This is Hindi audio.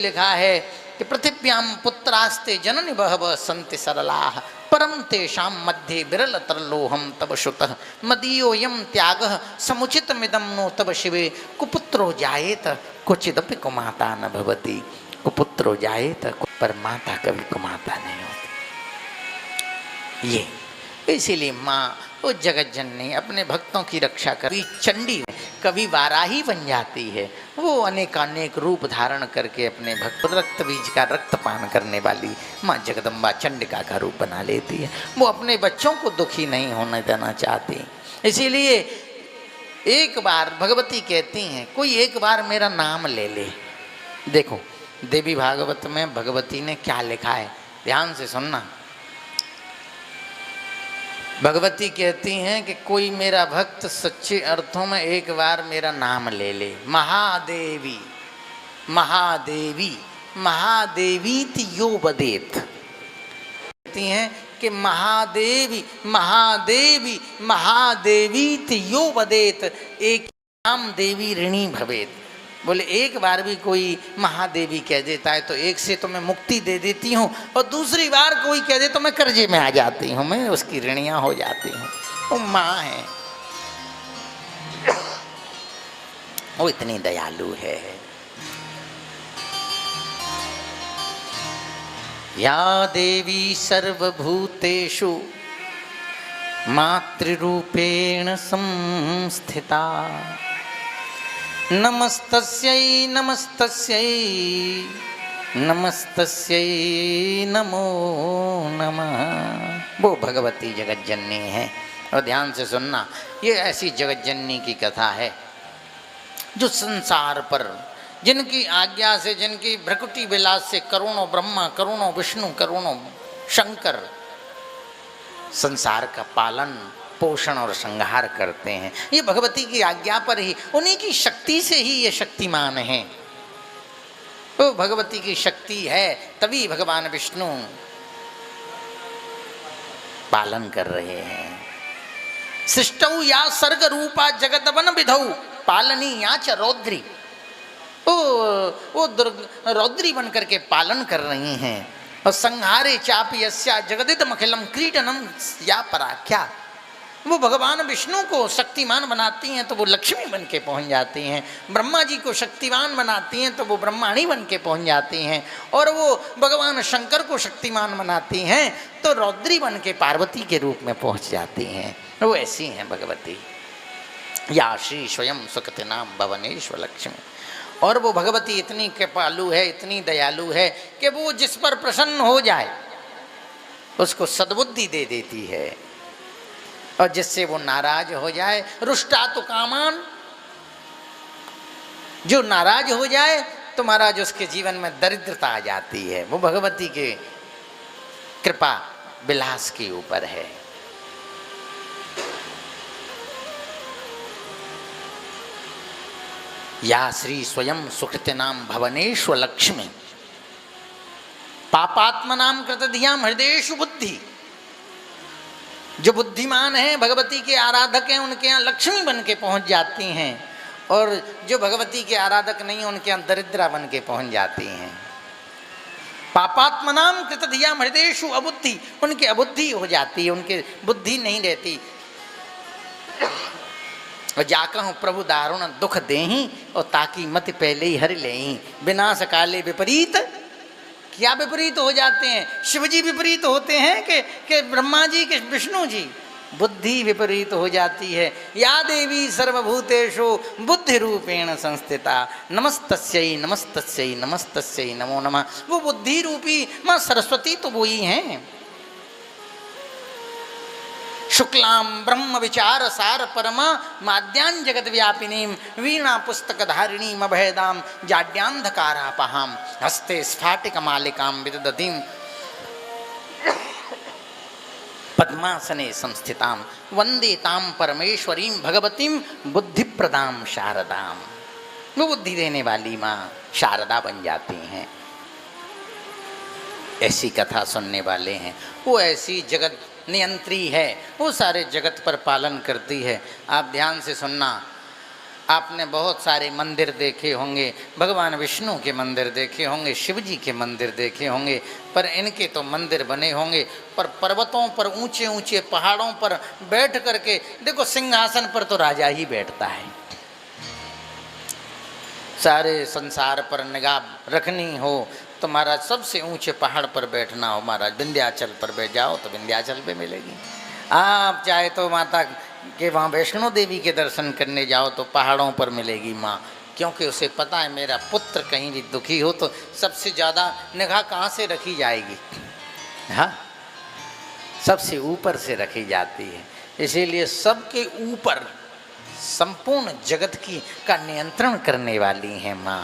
लिखा है कि पृथिव्याम पुत्रास्ते जननि बहवः सन्ति सरलाः परम तेषां मध्ये विरल तरलोहम तब श्रुतः मदीयोऽयं त्यागः समुचितमिदं नो तब शिवे कुपुत्रो जायेत क्वचिदपि कुमाता न भवति। कुपुत्रो जायेत पर माता कभी कुमाता नहीं होती। ये इसीलिए माँ वो जगत जननी अपने भक्तों की रक्षा कभी चंडी कभी वाराही बन जाती है। वो अनेकानेक रूप धारण करके अपने भक्त रक्त बीज का रक्तपान करने वाली माँ जगदम्बा चंडिका का रूप बना लेती है। वो अपने बच्चों को दुखी नहीं होने देना चाहती। इसीलिए एक बार भगवती कहती हैं कोई एक बार मेरा नाम ले ले। देखो देवी भागवत में भगवती ने क्या लिखा है, ध्यान से सुनना। भगवती कहती हैं कि कोई मेरा भक्त सच्चे अर्थों में एक बार मेरा नाम ले ले। महादेवी महादेवी महादेवीति यो वदेत। कहती हैं कि महादेवी महादेवी महादेवीति यो वदेत एक नाम देवी ऋणी भवेत। बोले एक बार भी कोई महादेवी कह देता है तो एक से तो मैं मुक्ति दे देती हूँ और दूसरी बार कोई कह दे तो मैं कर्जे में आ जाती हूँ, मैं उसकी ऋणियाँ हो जाती हूँ। वो माँ है, वो इतनी दयालु है। या देवी सर्वभूतेषु मातृरूपेण संस्थिता नमस्तस्यै नमस्तस्यै नमस्तस्यै नमो नमः। वो भगवती जगत जननी है। और ध्यान से सुनना, ये ऐसी जगत जननी की कथा है जो संसार पर जिनकी आज्ञा से, जिनकी भ्रकुटी विलास से करोड़ों ब्रह्मा करोड़ों विष्णु करोड़ों शंकर संसार का पालन पोषण और संहार करते हैं। ये भगवती की आज्ञा पर ही, उन्हीं की शक्ति से ही ये शक्तिमान हैं। तो भगवती की शक्ति है तभी भगवान विष्णु पालन कर रहे हैं। सृष्टौ या सर्ग रूपा जगदवन विधौ पालनी या च रौद्री। वो रौद्री बन करके पालन कर रही हैं। और संहारे चापि यस्या जगदिदमखिलम क्रीडनम या पराख्या। वो भगवान विष्णु को शक्तिमान बनाती हैं तो वो लक्ष्मी बन के पहुँच जाती हैं। ब्रह्मा जी को शक्तिमान बनाती हैं तो वो ब्रह्माणी बन के पहुँच जाती हैं। और वो भगवान शंकर को शक्तिमान बनाती हैं तो रौद्री बन के पार्वती के रूप में पहुँच जाती हैं। वो ऐसी हैं भगवती। या श्री स्वयं सुकृति नाम भवनेश्वर लक्ष्मी। और वो भगवती इतनी कृपालु है, इतनी दयालु है कि वो जिस पर प्रसन्न हो जाए उसको सद्बुद्धि दे देती है। और जिससे वो नाराज हो जाए, रुष्टा तो कामान, जो नाराज हो जाए तो महाराज उसके जीवन में दरिद्रता आ जाती है। वो भगवती के कृपा विलास के ऊपर है। या श्री स्वयं सुकृति नाम भवनेश्वर लक्ष्मी पापात्म नाम कृतधियाम हृदयेषु बुद्धि। जो बुद्धिमान हैं, भगवती के आराधक हैं, उनके यहाँ लक्ष्मी बन के पहुँच जाती हैं। और जो भगवती के आराधक नहीं, उनके यहाँ दरिद्रा बन के पहुँच जाती हैं। पापात्मनाम कृतधिया हृदयेषु अबुद्धि, उनकी अबुद्धि हो जाती है, उनके बुद्धि नहीं रहती। और जाकहूँ प्रभु दारुण दुख देही और ताकि मत पहले ही हर लेही। विनाश काले विपरीत, क्या विपरीत हो जाते हैं? शिवजी विपरीत होते हैं कि ब्रह्मा जी के विष्णु जी? बुद्धि विपरीत हो जाती है। या देवी सर्वभूतेषु बुद्धि रूपेण संस्थिता नमस्तस्यै नमस्तस्यै नमस्तस्यै नमो नमः। वो बुद्धि रूपी माँ सरस्वती तो वो ही हैं। शुक्लां ब्रह्म विचार सार परमा माद्यां जगत व्यापिनीं वीणा पुस्तक धारिणीं अभयदां जाड्यांधकारापहां हस्ते स्फाटिक मालिकां विदधतीं पद्मासने संस्थितां वंदे तां परमेश्वरीं भगवतीं बुद्धिप्रदां शारदां। वो बुद्धि देने वाली माँ शारदा बन जाती हैं। ऐसी कथा सुनने वाले हैं। वो ऐसी जगत नियंत्री है, वो सारे जगत पर पालन करती है। आप ध्यान से सुनना, आपने बहुत सारे मंदिर देखे होंगे, भगवान विष्णु के मंदिर देखे होंगे, शिव जी के मंदिर देखे होंगे, पर इनके तो मंदिर बने होंगे पर पर्वतों पर, ऊंचे ऊंचे पहाड़ों पर बैठ करके। देखो सिंहासन पर तो राजा ही बैठता है। सारे संसार पर निगाह रखनी हो तो महाराज सबसे ऊंचे पहाड़ पर बैठना हो, महाराज विंध्याचल पर बैठ जाओ तो विंध्याचल पे मिलेगी। आप चाहे तो माता के वहाँ वैष्णो देवी के दर्शन करने जाओ तो पहाड़ों पर मिलेगी माँ, क्योंकि उसे पता है मेरा पुत्र कहीं भी दुखी हो तो सबसे ज़्यादा निगाह कहाँ से रखी जाएगी? हाँ, सबसे ऊपर से रखी जाती है। इसीलिए सबके ऊपर संपूर्ण जगत की का नियंत्रण करने वाली है माँ।